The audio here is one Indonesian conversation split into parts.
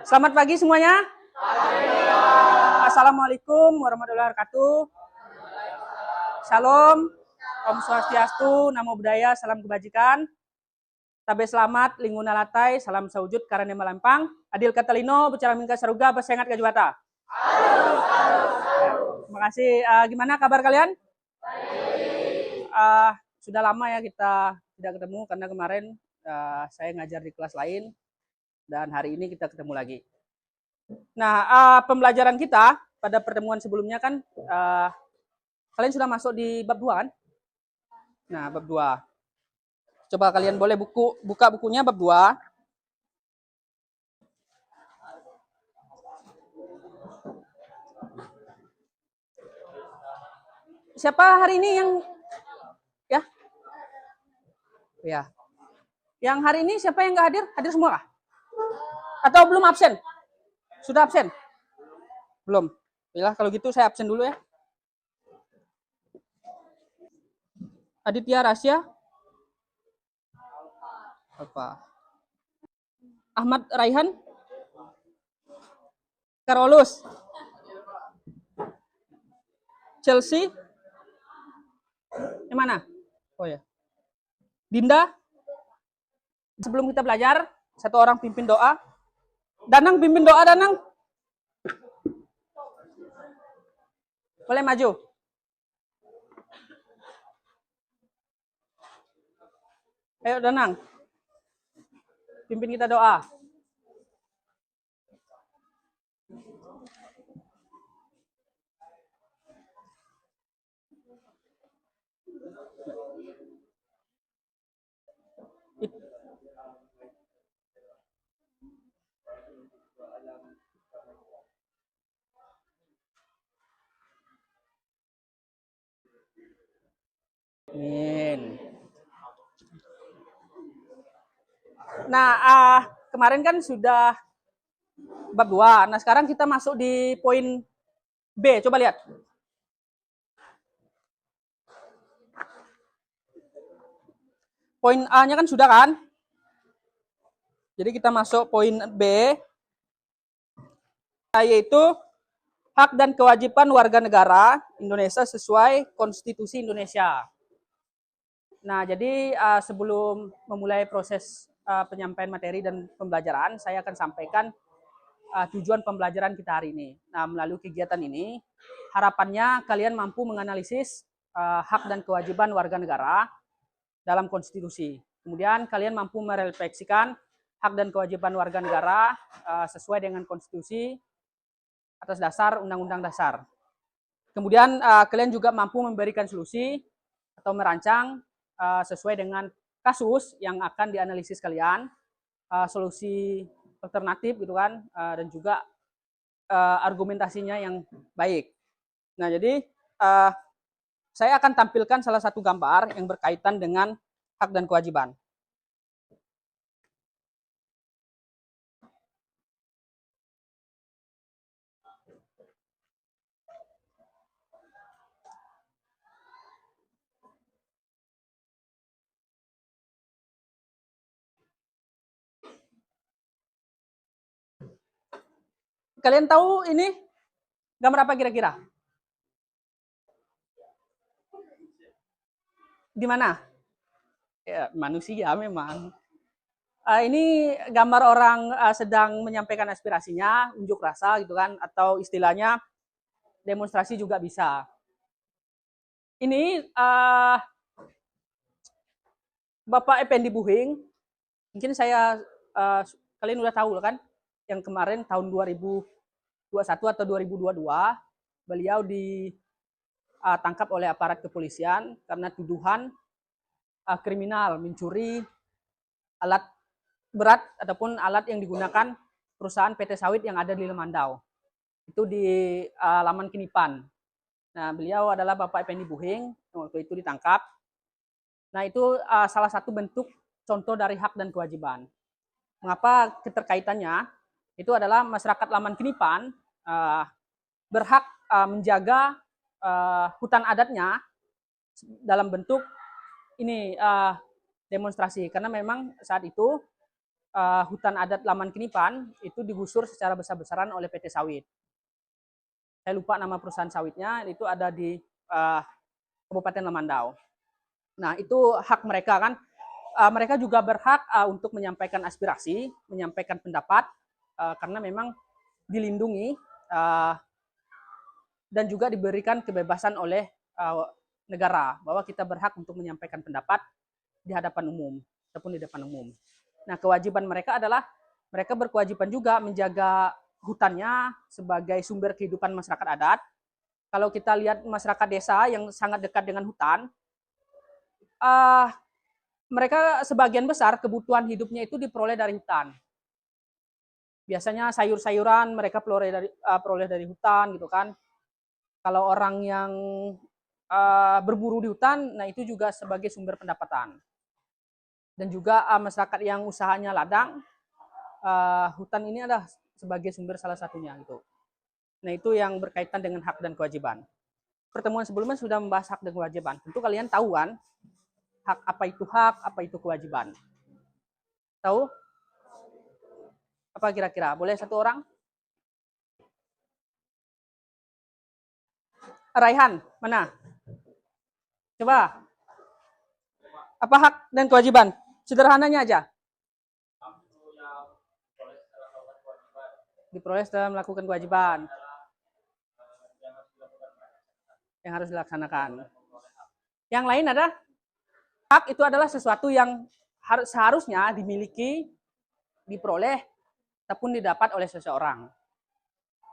Selamat pagi semuanya. Assalamualaikum warahmatullahi wabarakatuh. Shalom, Om Swastiastu, Namo Buddhaya, salam kebajikan. Tabe selamat, linguna latai, salam saujud, karane melampang. Adil Katalino, bicara mingka saruga, basengat kajuata. Terima kasih. Gimana kabar kalian? Sudah lama ya kita tidak ketemu karena kemarin saya ngajar di kelas lain dan hari ini kita ketemu lagi. Nah, pembelajaran kita pada pertemuan sebelumnya kan kalian sudah masuk di bab 2 kan? Nah, bab 2. Coba kalian boleh buka bukunya bab 2. Siapa hari ini yang ya? Ya. Yang hari ini siapa yang nggak hadir? Hadir semua kah? Atau belum absen? Sudah absen? Belum. Ya, kalau gitu saya absen dulu ya. Aditya Rasya. Apa? Ahmad Raihan. Carolus. Chelsea. Yang mana? Oh ya. Dinda. Sebelum kita belajar, satu orang pimpin doa. Danang pimpin doa, Danang. Boleh maju. Ayo Danang. Pimpin kita doa. Amin. Nah, kemarin kan sudah bab 2. Nah, sekarang kita masuk di poin B. Coba lihat. Poin A-nya kan sudah kan? Jadi kita masuk poin B, yaitu hak dan kewajiban warga negara Indonesia sesuai Konstitusi Indonesia. Nah, jadi sebelum memulai proses penyampaian materi dan pembelajaran, saya akan sampaikan tujuan pembelajaran kita hari ini. Nah, melalui kegiatan ini, harapannya kalian mampu menganalisis hak dan kewajiban warga negara dalam konstitusi. Kemudian kalian mampu merefleksikan hak dan kewajiban warga negara sesuai dengan konstitusi atas dasar undang-undang dasar. Kemudian kalian juga mampu memberikan solusi atau merancang sesuai dengan kasus yang akan dianalisis kalian, solusi alternatif gitu kan, dan juga argumentasinya yang baik. Nah, jadi saya akan tampilkan salah satu gambar yang berkaitan dengan hak dan kewajiban. Kalian tahu ini gambar apa kira-kira? Di mana? Ya, manusia memang. Ini gambar orang sedang menyampaikan aspirasinya, unjuk rasa gitu kan, atau istilahnya demonstrasi juga bisa. Ini Bapak Effendi Buhing, mungkin kalian udah tahu kan, yang kemarin tahun 2021 atau 2022, beliau ditangkap oleh aparat kepolisian karena tuduhan kriminal mencuri alat berat ataupun alat yang digunakan perusahaan PT Sawit yang ada di Lemandau. Itu di Laman Kinipan. Nah, beliau adalah Bapak Effendi Buhing, waktu itu ditangkap. Nah, itu salah satu bentuk contoh dari hak dan kewajiban. Mengapa keterkaitannya? Itu adalah masyarakat Laman Kinipan berhak menjaga hutan adatnya dalam bentuk ini demonstrasi, karena memang saat itu hutan adat Laman Kinipan itu digusur secara besar-besaran oleh PT Sawit. Saya lupa nama perusahaan sawitnya, itu ada di Kabupaten Lamandau. Nah, itu hak mereka kan. Mereka juga berhak untuk menyampaikan aspirasi, menyampaikan pendapat, karena memang dilindungi dan juga diberikan kebebasan oleh negara bahwa kita berhak untuk menyampaikan pendapat di hadapan umum ataupun di depan umum. Nah, kewajiban mereka adalah mereka berkewajiban juga menjaga hutannya sebagai sumber kehidupan masyarakat adat. Kalau kita lihat masyarakat desa yang sangat dekat dengan hutan, mereka sebagian besar kebutuhan hidupnya itu diperoleh dari hutan. Biasanya sayur-sayuran mereka peroleh dari hutan gitu kan. Kalau orang yang berburu di hutan, nah itu juga sebagai sumber pendapatan. Dan juga masyarakat yang usahanya ladang, hutan ini adalah sebagai sumber salah satunya gitu. Nah, itu yang berkaitan dengan hak dan kewajiban. Pertemuan sebelumnya sudah membahas hak dan kewajiban. Tentu kalian tahu kan, hak, apa itu kewajiban. Tahu? Apa kira-kira? Boleh satu orang? Raihan, mana? Coba. Apa hak dan kewajiban? Sederhananya aja. Diperoleh setelah melakukan kewajiban yang harus dilaksanakan. Yang lain ada hak itu adalah sesuatu yang seharusnya dimiliki, diperoleh, ataupun didapat oleh seseorang.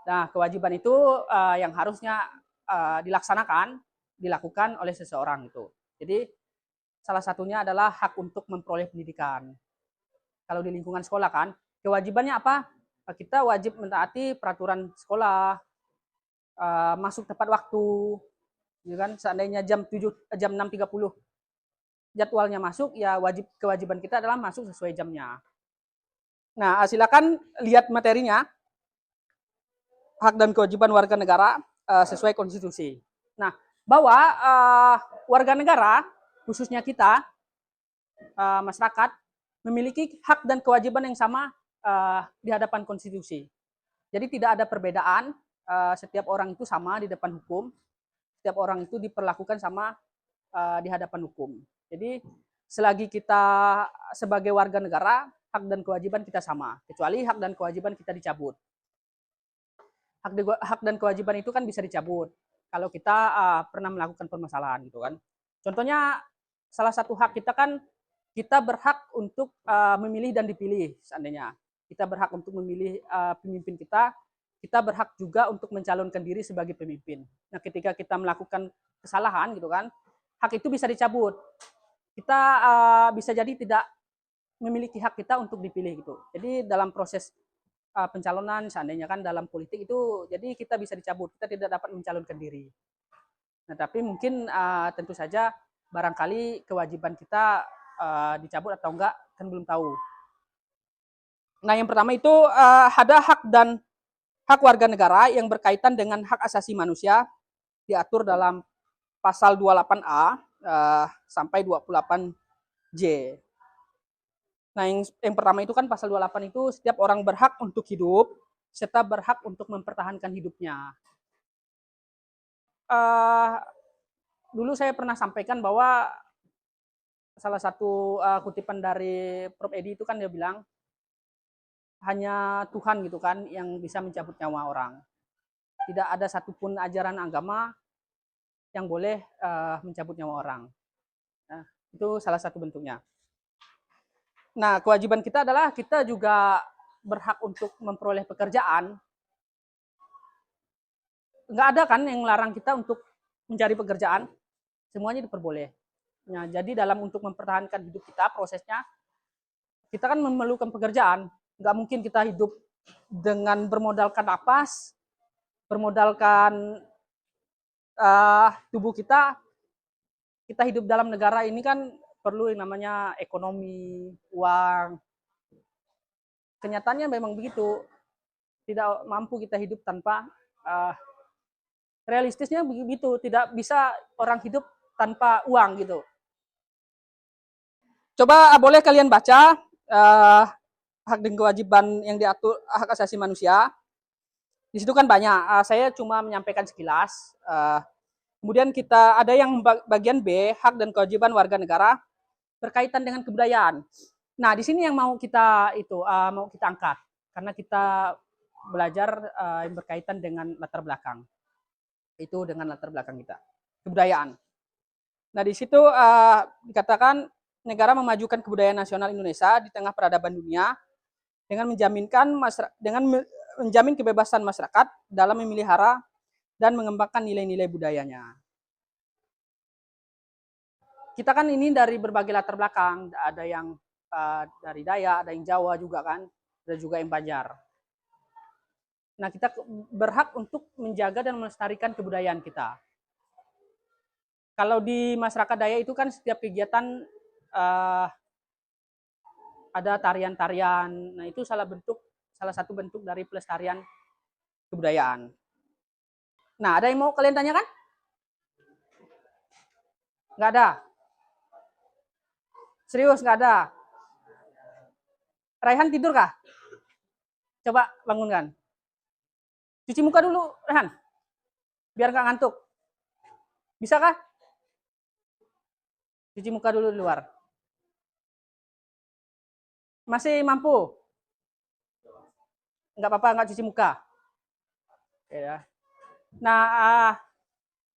Nah, kewajiban itu yang harusnya dilaksanakan, dilakukan oleh seseorang itu. Jadi salah satunya adalah hak untuk memperoleh pendidikan. Kalau di lingkungan sekolah kan, kewajibannya apa? Kita wajib mentaati peraturan sekolah, masuk tepat waktu, gitu kan? Seandainya jam 6.30 jadwalnya masuk, ya kewajiban kita adalah masuk sesuai jamnya. Nah, silakan lihat materinya, hak dan kewajiban warga negara sesuai konstitusi. Nah, bahwa warga negara, khususnya kita, masyarakat, memiliki hak dan kewajiban yang sama di hadapan konstitusi. Jadi tidak ada perbedaan, setiap orang itu sama di depan hukum, setiap orang itu diperlakukan sama di hadapan hukum. Jadi selagi kita sebagai warga negara, hak dan kewajiban kita sama, kecuali hak dan kewajiban kita dicabut. Hak dan kewajiban itu kan bisa dicabut kalau kita pernah melakukan permasalahan gitu kan. Contohnya salah satu hak kita kan kita berhak untuk memilih dan dipilih seandainya. Kita berhak untuk memilih pemimpin kita berhak juga untuk mencalonkan diri sebagai pemimpin. Nah, ketika kita melakukan kesalahan gitu kan, hak itu bisa dicabut. Kita bisa jadi tidak memiliki hak kita untuk dipilih gitu. Jadi dalam proses pencalonan seandainya kan dalam politik itu, jadi kita bisa dicabut, kita tidak dapat mencalonkan diri. Nah, tapi mungkin tentu saja barangkali kewajiban kita dicabut atau enggak kan belum tahu. Nah, yang pertama itu ada hak warga negara yang berkaitan dengan hak asasi manusia diatur dalam pasal 28A sampai 28J. Nah, yang pertama itu kan pasal 28 itu setiap orang berhak untuk hidup serta berhak untuk mempertahankan hidupnya. Dulu saya pernah sampaikan bahwa salah satu kutipan dari Prof. Edi itu kan dia bilang hanya Tuhan gitu kan yang bisa mencabut nyawa orang. Tidak ada satupun ajaran agama yang boleh mencabut nyawa orang. Nah, itu salah satu bentuknya. Nah, kewajiban kita adalah kita juga berhak untuk memperoleh pekerjaan. Nggak ada kan yang melarang kita untuk mencari pekerjaan. Semuanya diperboleh. Nah, jadi dalam untuk mempertahankan hidup kita, prosesnya, kita kan memerlukan pekerjaan. Nggak mungkin kita hidup dengan bermodalkan napas, bermodalkan tubuh kita hidup dalam negara ini kan perlu yang namanya ekonomi, uang. Kenyataannya memang begitu. Tidak mampu kita hidup tanpa realistisnya begitu. Tidak bisa orang hidup tanpa uang gitu. Coba boleh kalian baca hak dan kewajiban yang diatur hak asasi manusia. Di situ kan banyak. Saya cuma menyampaikan sekilas. Kemudian kita ada yang bagian B, hak dan kewajiban warga negara berkaitan dengan kebudayaan. Nah, di sini yang mau kita mau kita angkat karena kita belajar yang berkaitan dengan latar belakang. Itu dengan latar belakang kita, kebudayaan. Nah, di situ dikatakan negara memajukan kebudayaan nasional Indonesia di tengah peradaban dunia dengan menjamin kebebasan masyarakat dalam memelihara dan mengembangkan nilai-nilai budayanya. Kita kan ini dari berbagai latar belakang, ada yang dari Dayak, ada yang Jawa juga kan, ada juga yang Banjar. Nah, kita berhak untuk menjaga dan melestarikan kebudayaan kita. Kalau di masyarakat Dayak itu kan setiap kegiatan ada tarian-tarian. Nah, itu salah satu bentuk dari pelestarian kebudayaan. Nah, ada yang mau kalian tanyakan? Nggak ada? Serius nggak ada? Raihan tidur kah? Coba bangunkan. Cuci muka dulu, Raihan. Biar nggak ngantuk. Bisa kah? Cuci muka dulu di luar. Masih mampu? Nggak apa-apa, nggak cuci muka. Ya. Nah,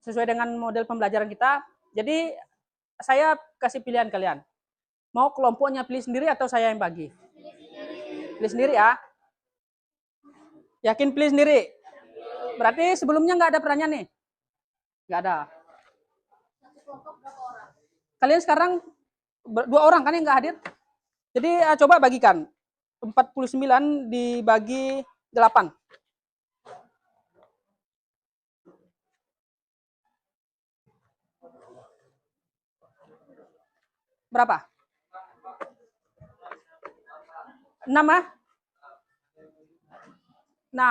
sesuai dengan model pembelajaran kita, jadi saya kasih pilihan kalian. Mau kelompoknya pilih sendiri atau saya yang bagi? Pilih sendiri ya. Yakin pilih sendiri? Berarti sebelumnya nggak ada pertanyaan nih? Nggak ada. Kalian sekarang 2 orang kan yang nggak hadir? Jadi coba bagikan. 49 dibagi 8. Berapa? 6 ah? Nah,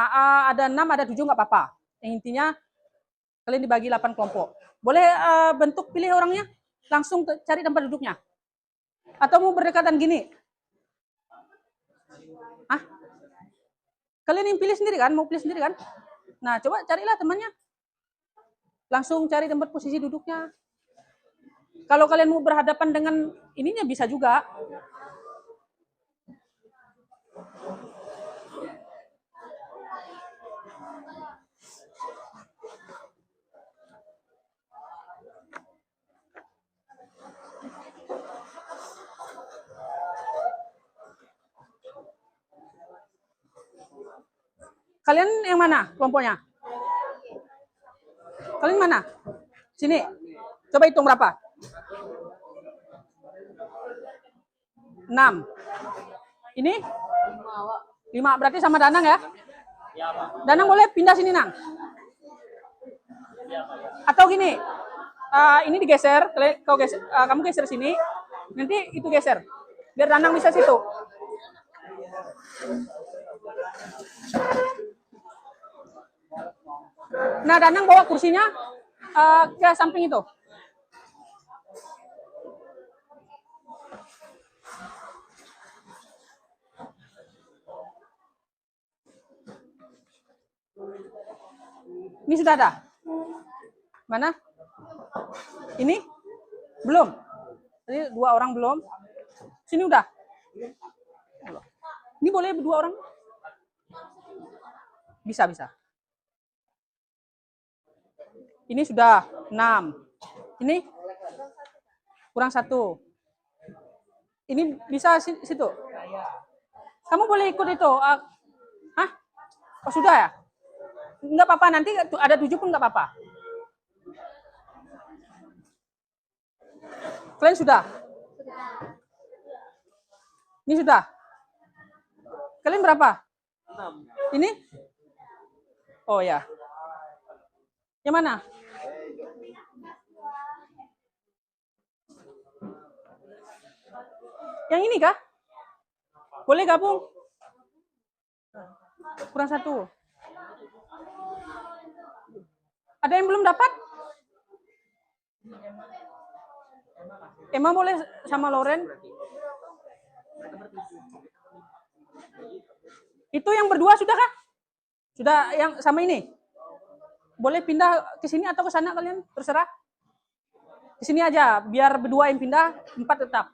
ada 6, ada 7 nggak apa-apa. Yang intinya kalian dibagi 8 kelompok. Boleh bentuk pilih orangnya? Langsung cari tempat duduknya. Atau mau berdekatan gini? Hah? Kalian yang pilih sendiri kan? Mau pilih sendiri kan? Nah, coba carilah temannya. Langsung cari tempat posisi duduknya. Kalau kalian mau berhadapan dengan ininya bisa juga. Kalian yang mana kelompoknya? Kalian mana? Sini. Coba hitung berapa? 6. Ini? 5. Berarti sama Danang ya? Danang boleh pindah sini, Nang. Atau gini, ini digeser, kamu geser sini, nanti itu geser. Biar Danang bisa situ. Nah, Danang bawa kursinya ke samping itu. Ini sudah ada? Mana? Ini? Belum? Tadi 2 orang belum? Sini udah? Ini boleh 2 orang? Bisa, bisa. Ini sudah 6. Ini? Kurang 1. Ini bisa situ? Kamu boleh ikut itu? Hah? Oh, sudah ya? Enggak apa-apa, nanti ada 7 pun enggak apa-apa. Kalian sudah? Ini sudah? Kalian berapa? 6. Ini? Oh ya. Yang mana? Yang ini kah? Boleh gabung? Kurang 1. Ada yang belum dapat? Emma boleh sama Loren? Itu yang berdua sudah kah? Sudah yang sama ini? Boleh pindah ke sini atau ke sana kalian? Terserah. Ke sini aja, biar berdua yang pindah, 4 tetap.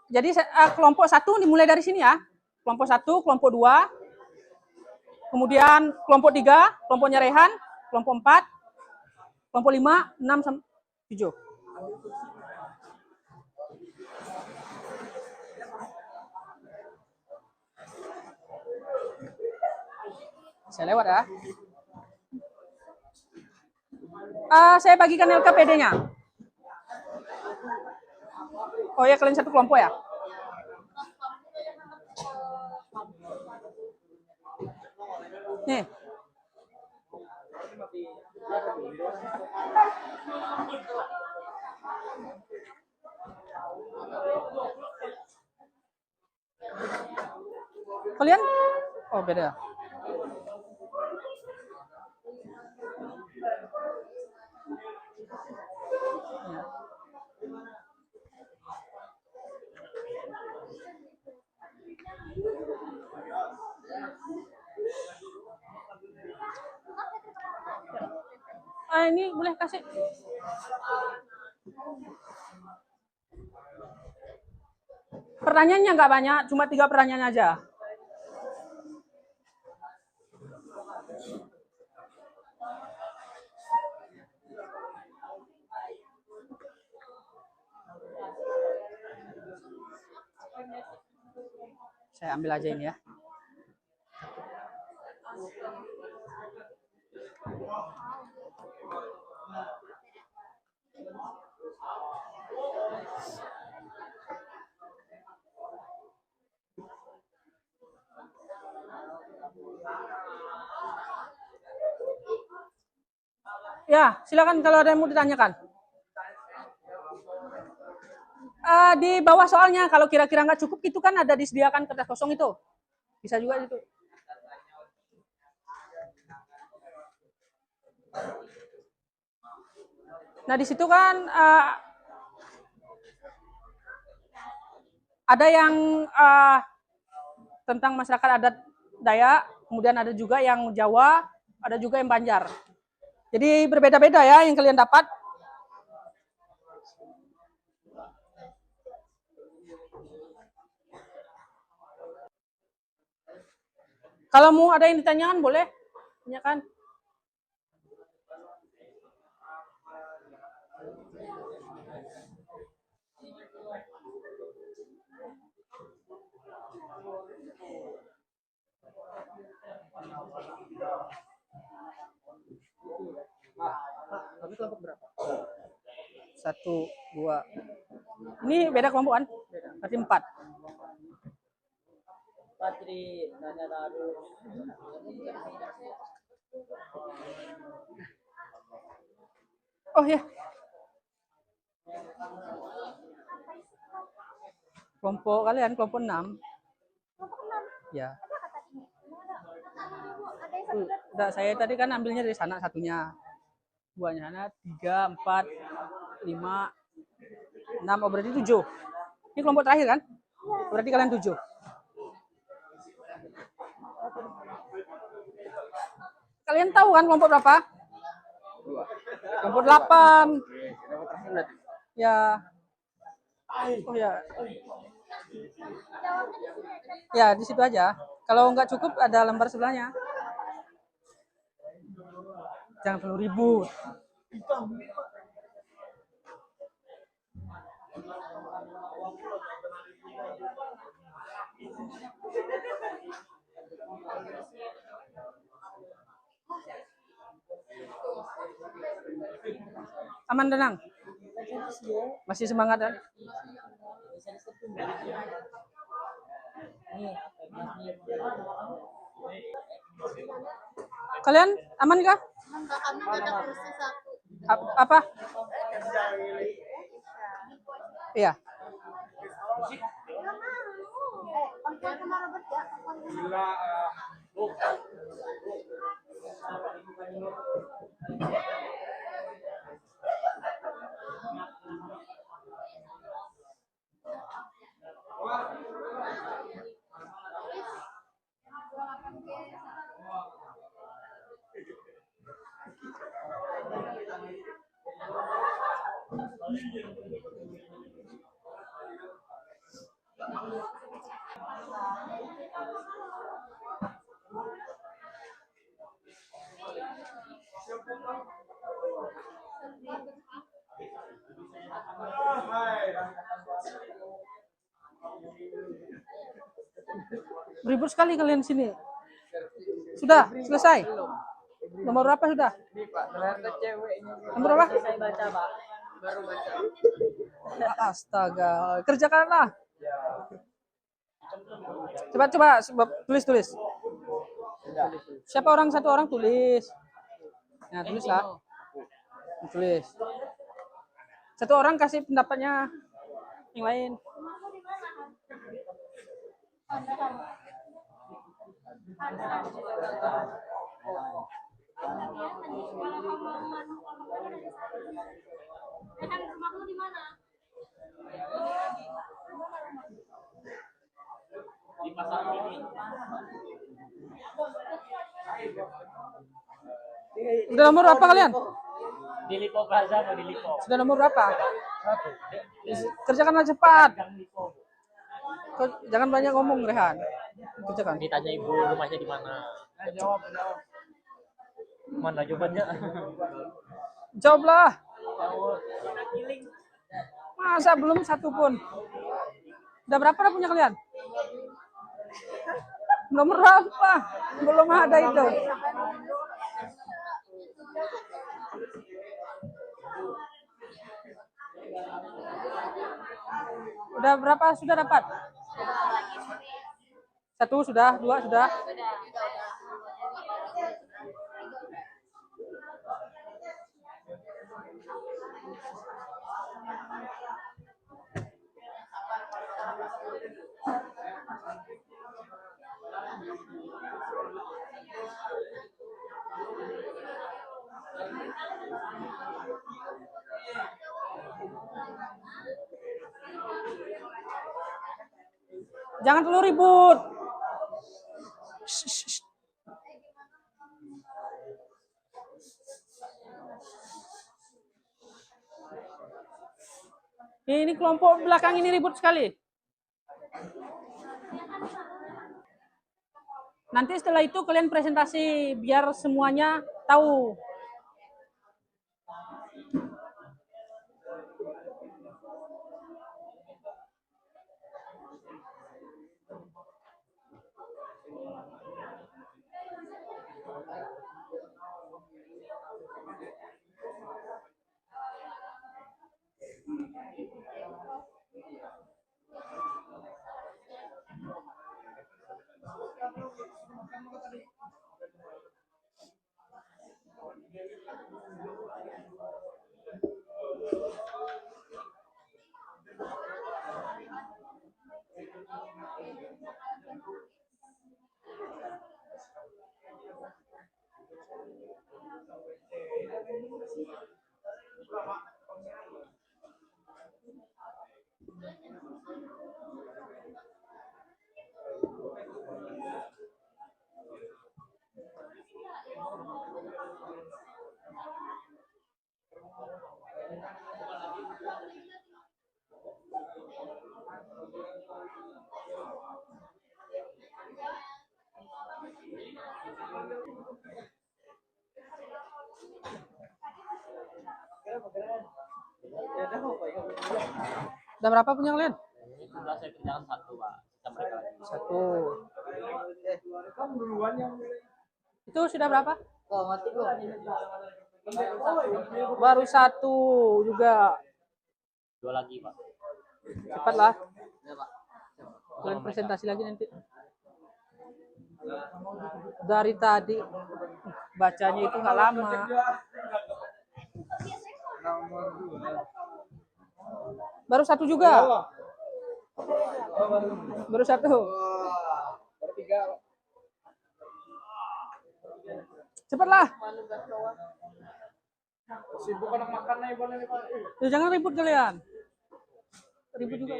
Jadi kelompok 1 dimulai dari sini ya. Kelompok 1, kelompok 2, kemudian kelompok 3, kelompoknya Rehan, kelompok 4, kelompok 5, 6, 7. Saya lewat ya. Saya bagikan LKPD-nya. Oh ya, kalian satu kelompok ya? Nih. Kalian? Oh, beda. Ini boleh kasih. Pertanyaannya nggak banyak, cuma 3 pertanyaan aja. Saya ambil aja ini ya. Ya, silakan kalau ada yang mau ditanyakan. Di bawah soalnya, kalau kira-kira nggak cukup itu kan ada disediakan kertas kosong itu. Bisa juga itu. Nah, di situ kan ada yang tentang masyarakat adat Dayak, kemudian ada juga yang Jawa, ada juga yang Banjar. Jadi berbeda-beda ya yang kalian dapat. Kalau mau ada yang ditanyakan boleh, tanyakan. Tapi kelompok berapa? 1, 2. Ini beda kelompok kan? Berarti 4. Patri nanya taruh. Oh ya. Kelompok kalian kelompok 6. Kelompok 6. Ya. Udah, saya tadi kan ambilnya dari sana satunya. 2-nya sana 3, 4, 5, 6, oh berarti 7. Ini kelompok terakhir kan? Berarti kalian 7. Kalian tahu kan kelompok berapa? Kelompok 8. Ya. Oh ya. Ya, di situ aja. Kalau nggak cukup ada lembar sebelahnya. Jangan perlu ribut. Aman, tenang. Masih semangat kan? Kalian aman kah? Apa? Iya. Ribut sekali kalian sini. Sudah selesai. Nomor berapa sudah? Nomor berapa? Saya baca, Pak. Baru baca. Astaga, kerjakanlah. Coba tulis. Siapa orang satu orang tulis. Nah, tulislah. Tulis. Satu orang kasih pendapatnya yang lain. Rumahmu di mana? Di pasar ini. Sudah nomor berapa kalian? Di Lipo Plaza atau di Lipo? Sudah nomor berapa? Kerjakanlah cepat. Jangan banyak ngomong, Rehan. Kerjakan. Ditanya ibu rumahnya di mana? Jawab. Mana jawabannya? Jawablah. Masa belum satu pun? Udah berapa dah punya kalian? Nomor berapa? Belum ada itu. Udah berapa sudah dapat? Satu sudah, dua sudah. Jangan terlalu ribut. Shh. Ini kelompok belakang ini ribut sekali. Nanti setelah itu kalian presentasi biar semuanya tahu. Udah berapa punya kalian? Ini sudah saya kerjakan satu, Pak. Kita mereka lagi. Satu. Itu sudah berapa? Oh, mati belum? Baru satu juga. Dua lagi, Pak. Cepatlah. Ya, Pak. Kalian presentasi lagi nanti. Dari tadi bacanya itu nggak lama. Baru satu juga. Baru satu. Cepatlah. Sibuk anak makan nih, boleh nih Pak. Ya, jangan ribut kalian. Ribut juga.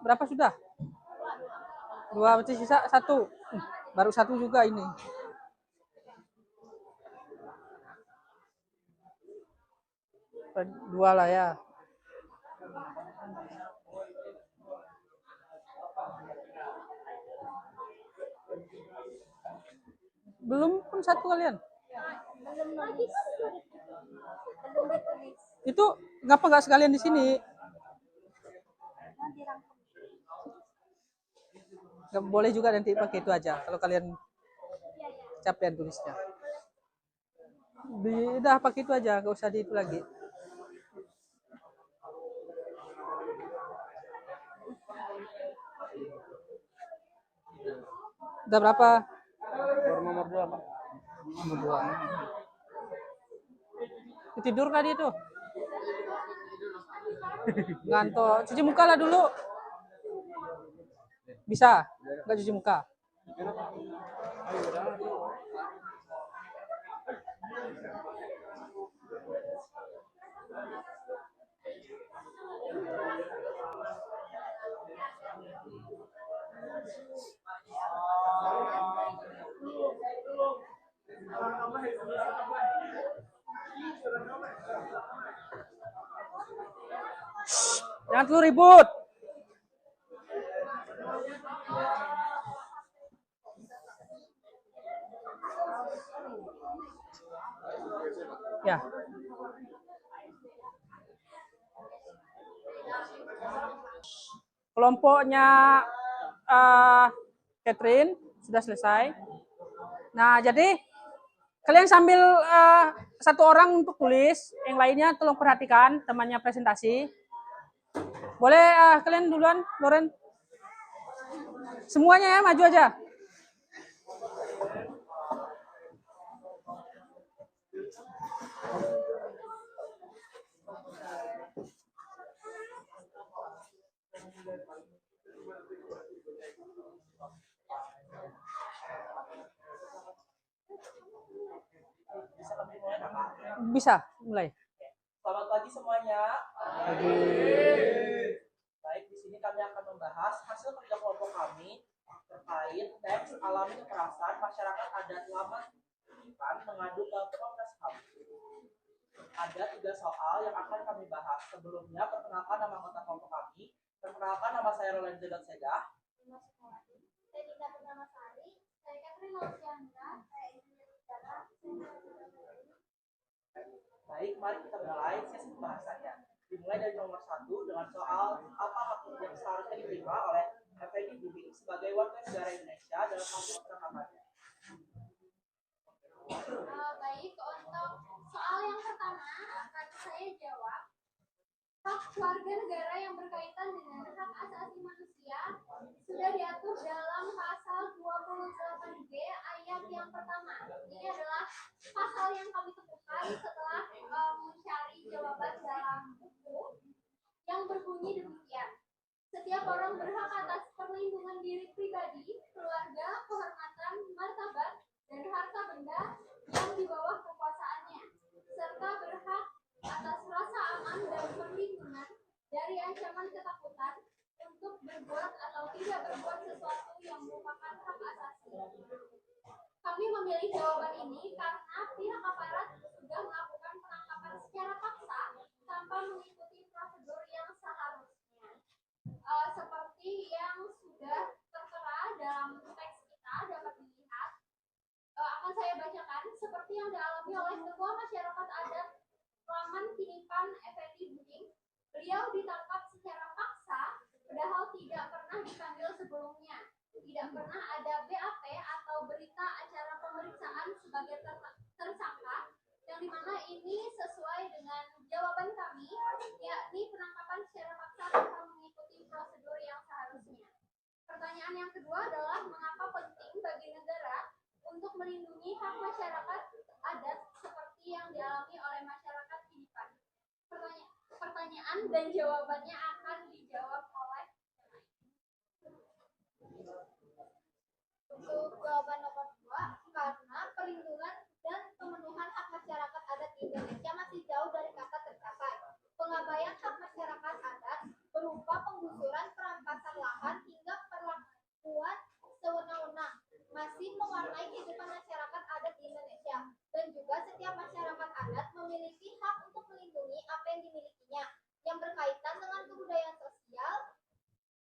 Berapa sudah? 2, berarti sisa 1. Baru 1 juga ini. Dua lah ya. Belum pun 1 kalian. Itu ngapa nggak sekalian di sini? Nggak boleh juga nanti pakai itu aja. Kalau kalian capean tulisnya. Udah pakai itu aja, nggak usah di itu lagi. Udah berapa? Baru nomor 2, Pak. Nomor 2. Tidur kali itu. Ngantuk. Cuci muka lah dulu. Bisa? Nggak cuci muka? Jangan terlalu ribut. Ya. Kelompoknya Catherine sudah selesai. Nah, jadi kalian sambil satu orang untuk tulis, yang lainnya tolong perhatikan temannya presentasi. Boleh kalian duluan, Loren? Semuanya ya, maju aja. Bisa, mulai. Selamat pagi semuanya. Pagi. Baik, di sini kami akan membahas hasil kerja kelompok kami terkait teks alami kekerasan masyarakat adat lama mengadu ke Komnas HAM. Ada 3 soal yang akan kami bahas. Sebelumnya, perkenalkan nama anggota kelompok kami. Perkenalkan, nama saya Roland Zegat Segah. Saya Dinda Purnamasari, saya Catherine Lausiandra, saya Insinyur Sejarah, Baik, mari kita mulai sesi pembahasannya. Dimulai dari nomor 1 dengan soal apa hak yang seharusnya diterima oleh Effendi Buding sebagai warga negara Indonesia dalam kasus penangkapannya. baik, untuk soal yang pertama akan saya jawab. Hak warga negara yang berkaitan dengan hak asasi manusia sudah diatur dalam pasal 28G ayat yang pertama. Ini adalah pasal yang kami temukan setelah mencari jawaban dalam buku yang berbunyi demikian. Setiap orang berhak atas perlindungan diri pribadi, keluarga, kehormatan, martabat, dan harta benda yang di bawah kekuasaannya, serta berhak atas rasa aman dan perlindungan dari ancaman ketakutan untuk berbuat atau tidak berbuat sesuatu yang merupakan hak asasi. Kami memilih jawaban ini karena pihak aparat sudah melakukan penangkapan secara paksa tanpa mengikuti prosedur yang seharusnya. Seperti yang sudah tertera dalam teks kita dapat dilihat, akan saya bacakan seperti yang dialami oleh Ketua Masyarakat Adat Laman Kinipan Effendi Buding. Beliau ditangkap secara paksa padahal tidak pernah dipanggil sebelumnya. Tidak pernah ada BAP atau berita acara pemeriksaan sebagai tersangka, yang dimana ini sesuai dengan jawaban kami, yakni penangkapan secara paksa tanpa mengikuti prosedur yang seharusnya. Pertanyaan yang kedua adalah mengapa penting bagi negara untuk melindungi hak masyarakat adat seperti yang dialami oleh masyarakat Kinipan. Pertanyaan dan jawabannya akan dijawab oleh untuk jawaban nomor 2, karena perlindungan dan pemenuhan hak masyarakat adat di Indonesia masih jauh dari kata tercapai. Pengabaian hak masyarakat adat berupa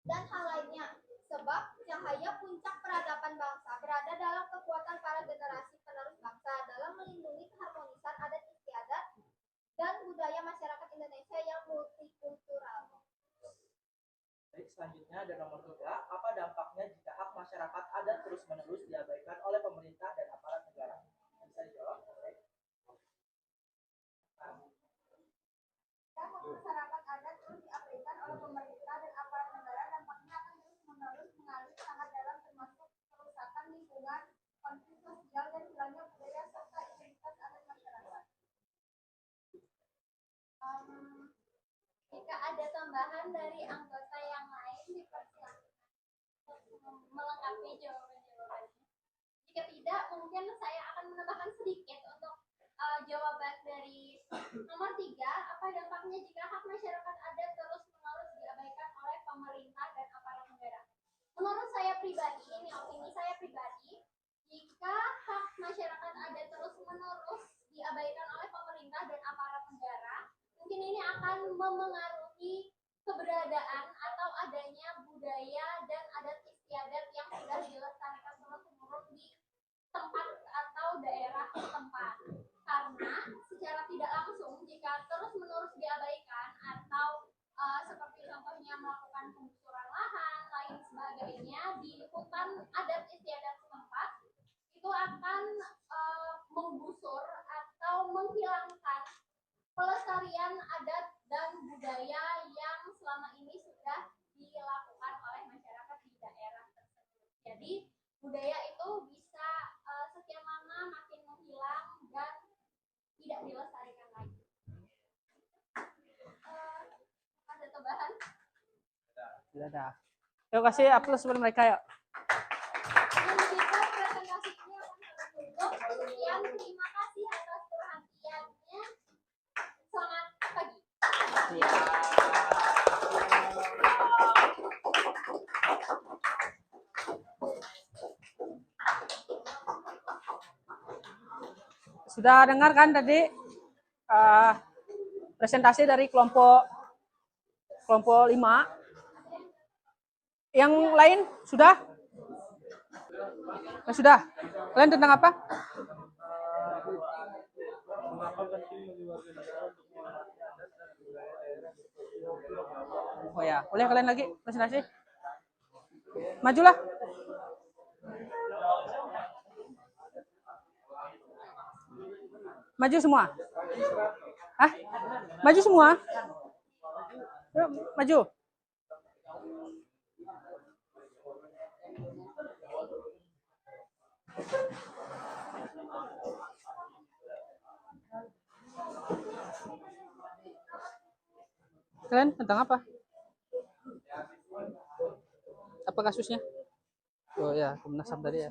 dan hal lainnya. Sebab cahaya puncak peradaban bangsa berada dalam kekuatan para generasi penerus bangsa dalam melindungi keharmonisan adat istiadat dan budaya masyarakat Indonesia yang multikultural. Baik, selanjutnya ada nomor 3. Apa dampaknya jika hak masyarakat adat terus-menerus diabaikan oleh pemerintah dan aparat negara? Bisa dijawab? Hak masyarakat adat terus diabaikan oleh pemerintah dan aparat negara, dampaknya akan terus-menerus mengalir sangat dalam, termasuk kerusakan lingkungan, konflik sosial, dan hilangnya budaya serta identitas adat masyarakat. Jika ada tambahan dari anggota yang lain, dipersilakan melengkapi jawaban-jawabannya. Jika tidak, mungkin saya akan menambahkan sedikit untuk jawaban dari nomor 3. Apa dampaknya jika hak masyarakat adat terus-menerus diabaikan oleh pemerintah dan aparat negara? Menurut saya pribadi, ini opini saya pribadi, jika hak masyarakat adat terus-menerus diabaikan oleh pemerintah dan aparat negara, mungkin ini akan memengaruhi keberadaan atau adanya budaya dan adat istiadat yang sudah dilestarikan terus-menerus di tempat atau daerah setempat. Karena secara tidak langsung, jika terus-menerus diabaikan atau seperti contohnya melakukan penggusuran lahan, lain sebagainya di hutan adat istiadat setempat, itu akan menggusur atau menghilangkan pelestarian adat dan budaya yang selama ini sudah dilakukan oleh masyarakat di daerah tersebut. Jadi budaya itu bisa sekian lama makin menghilang dan tidak dilestarikan lagi. Ada tambahan? Tidak ada. Yuk kasih aplaus buat mereka yuk. Dan begitu presentasinya akan saya tutup. Sekian, terima kasih atas perhatiannya. Selamat pagi. Sudah dengar kan tadi presentasi dari kelompok 5. Yang lain sudah? Sudah. Kalian tentang apa? Mengapa penting bagi warga negara untuk menghormati adat dan budaya daerah? Oh ya, boleh kalian lagi presentasi? Majulah. Maju semua. Hah? Maju semua. Yuk, maju. Kalian tentang apa? Apa kasusnya? Oh ya, Komnas HAM tadi ya.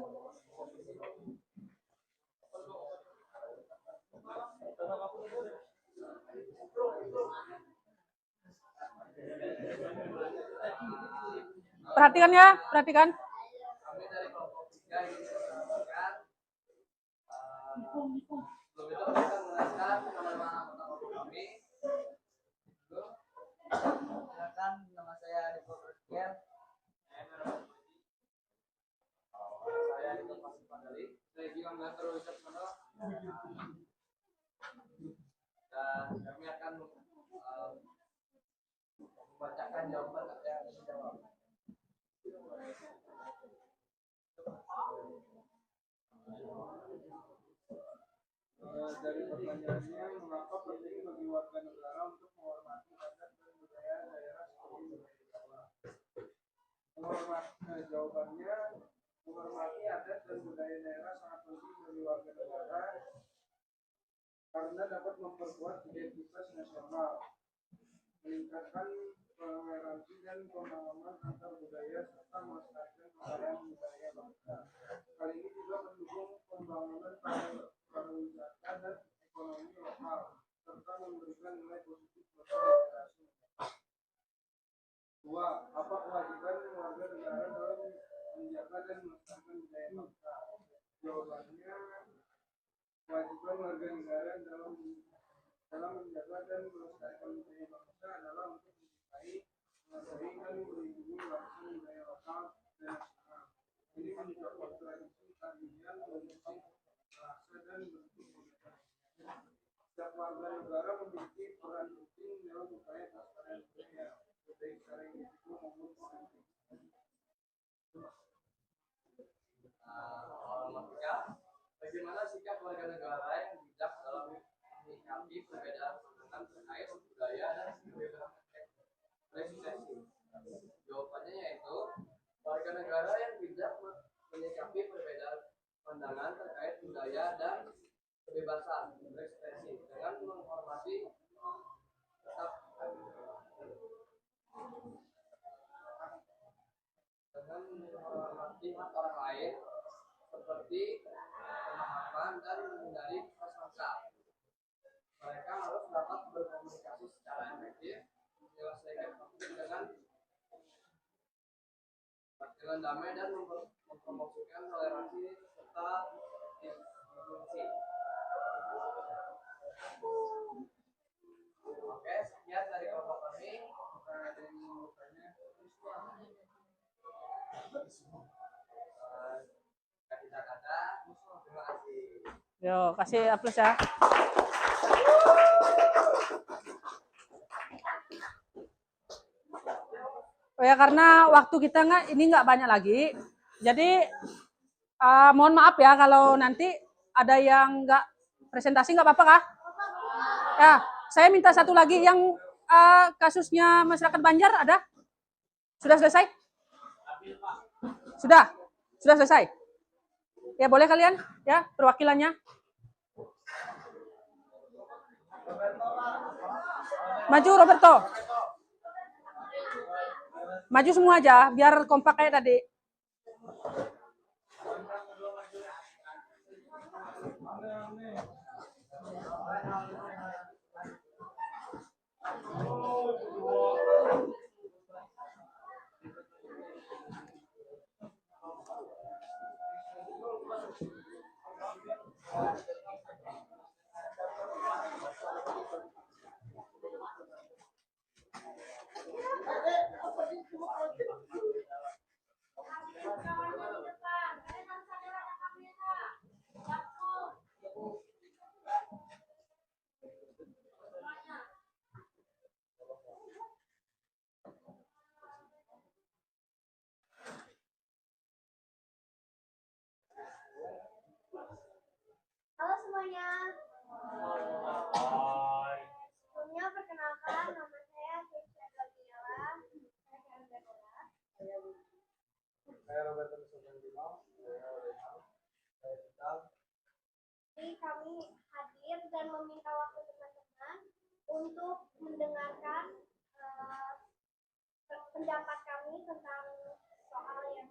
Perhatikan ya, perhatikan. Nama saya Diko Berkian. Saya Diko Masih Pandali. Saya Gilang Gantro Wisat Mono. Dan kami akan membacakan jawaban yang dijawab. Dari pertanyaannya, mengapa penting bagi warga negara untuk menghormati adat dan budaya daerah seperti budaya Jawa? Jawabannya, menghormati adat dan budaya daerah sangat penting bagi warga negara karena dapat memperkuat identitas nasional, meningkatkan toleransi dan pemahaman antar budaya serta melestarikan kekayaan budaya bangsa. Hal ini juga mendukung pembangunan pariwisata dan ekonomi lokal serta memberikan nilai positif bagi generasi. 2. Apa kewajiban warga negara dalam menjaga dan melestarikan budaya bangsa? Jawabannya, kewajiban warga negara dalam menjaga dan melestarikan budaya bangsa adalah untuk mencintai, menghargai dan melindungi bangsa Setiap warga negara memiliki peran penting dalam upaya pelestarian budaya, baik secara individu maupun kolektif. Bagaimana sikap warga negara yang bijak dalam menyikapi perbedaan pandangan terkait budaya dan kebebasan berekspresi? Jawabannya yaitu warga negara yang bijak menyikapi perbedaan pandangan terkait budaya dan kebebasan berekspresi dengan menghormati tetap dengan menghormati hak orang lain seperti pemahaman dan menghindari prasangka. Mereka harus dapat berkomunikasi secara efektif, menyelesaikan konflik dengan damai dan mempromosikan toleransi serta inklusi. Oke, sekian dari kelompok kami. Ada yang mau bertanya? Tidak ada. Terima kasih. Yo, kasih aplaus ya. Oh ya, karena waktu kita nggak banyak lagi, jadi mohon maaf ya kalau nanti ada yang nggak presentasi, nggak apa-apa kah? Ya, saya minta satu lagi yang kasusnya masyarakat Banjar ada? Sudah selesai? Sudah selesai. Ya boleh kalian ya perwakilannya. Maju Roberto. Maju semua aja biar kompak kayak tadi. Halo semuanya. Sebelumnya perkenalkan, nama saya Keisha Gabriela. Saya Roberto Nusantino. Jadi kami hadir dan meminta waktu teman-teman untuk mendengarkan pendapat kami tentang soal yang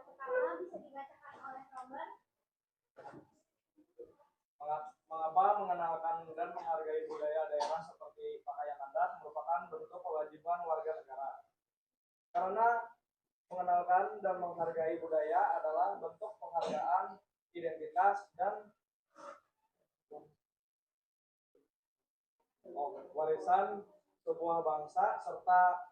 pertama bisa dibacakan oleh Robert. Mengapa mengenalkan dan menghargai budaya daerah seperti pakaian adat merupakan bentuk kewajiban warga negara? Karena mengenalkan dan menghargai budaya adalah bentuk penghargaan identitas dan warisan sebuah bangsa serta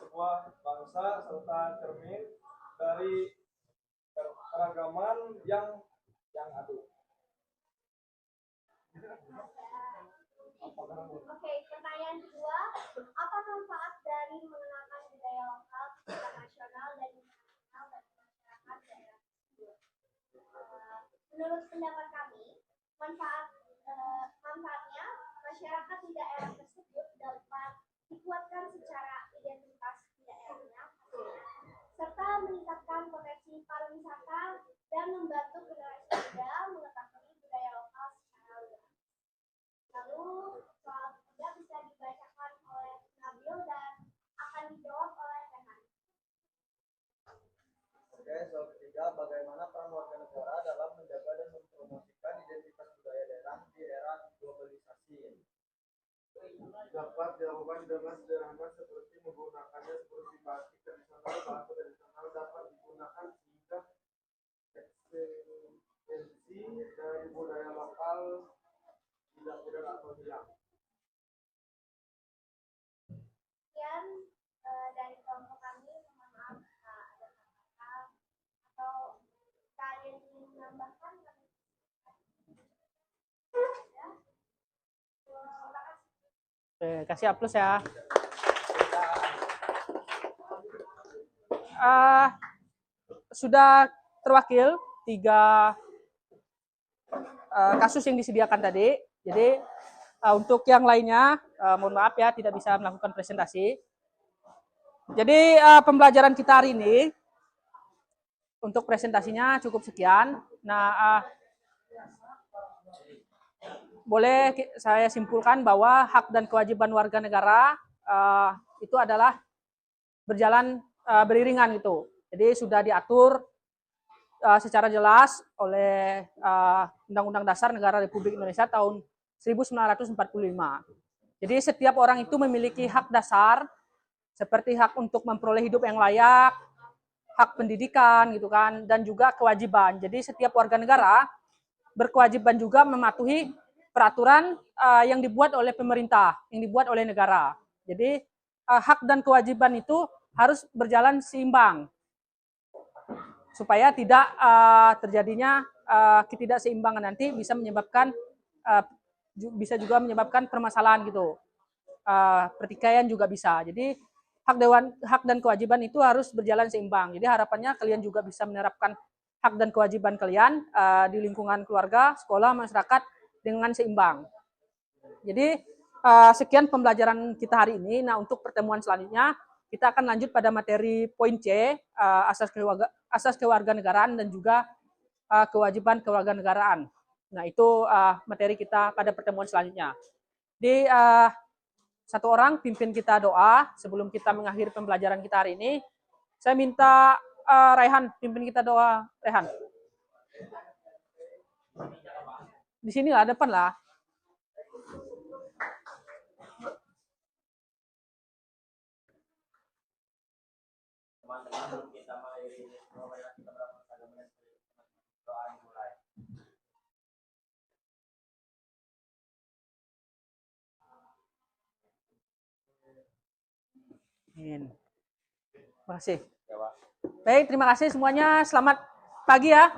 sebuah bangsa serta cermin dari keragaman yang adil. Oke, pertanyaan kedua, apa manfaat dari mengenalkan budaya lokal secara nasional dan internasional bagi masyarakat daerah tersebut? Menurut pendapat kami, manfaatnya masyarakat di daerah tersebut dapat dikuatkan secara identitas daerahnya, serta meningkatkan potensi pariwisata dan membantu generasi muda mengetahui budaya lokal secara luas. Lalu soal ketiga bisa dibacakan oleh Nabil dan akan dijawab oleh Rehan. Oke, soal ketiga, bagaimana peran warga negara dalam menjaga dan mempromosikan identitas budaya daerah di era globalisasi? Dapat dilakukan dengan sederhana seperti menggunakannya seperti batik tradisional, bahan tradisional dapat digunakan sehingga eksistensi dari budaya lokal tidak pudar atau hilang. Oke, kasih aplaus ya. Ah, sudah terwakil 3 kasus yang disediakan tadi. Jadi untuk yang lainnya, mohon maaf ya tidak bisa melakukan presentasi. Jadi pembelajaran kita hari ini untuk presentasinya cukup sekian. Nah, boleh saya simpulkan bahwa hak dan kewajiban warga negara itu adalah berjalan beriringan gitu. Jadi sudah diatur secara jelas oleh Undang-Undang Dasar Negara Republik Indonesia tahun 1945. Jadi setiap orang itu memiliki hak dasar seperti hak untuk memperoleh hidup yang layak, hak pendidikan gitu kan, dan juga kewajiban. Jadi setiap warga negara berkewajiban juga mematuhi peraturan yang dibuat oleh pemerintah, yang dibuat oleh negara. Jadi hak dan kewajiban itu harus berjalan seimbang supaya tidak terjadinya ketidakseimbangan nanti bisa menyebabkan bisa juga menyebabkan permasalahan gitu. Pertikaian juga bisa. Jadi hak dan kewajiban itu harus berjalan seimbang. Jadi harapannya kalian juga bisa menerapkan hak dan kewajiban kalian di lingkungan keluarga, sekolah, masyarakat dengan seimbang. Jadi sekian pembelajaran kita hari ini. Nah, untuk pertemuan selanjutnya kita akan lanjut pada materi poin C, asas kewarganegaraan dan juga kewajiban kewarganegaraan. Nah, itu materi kita pada pertemuan selanjutnya. Di satu orang pimpin kita doa sebelum kita mengakhiri pembelajaran kita hari ini. Saya minta Rehan pimpin kita doa. Rehan. Di sini lah, depan lah. Teman-teman, kita mengakhiri pembelajaran kita berapa menit doa dimulai. Terima kasih. Baik, terima kasih semuanya. Selamat pagi ya.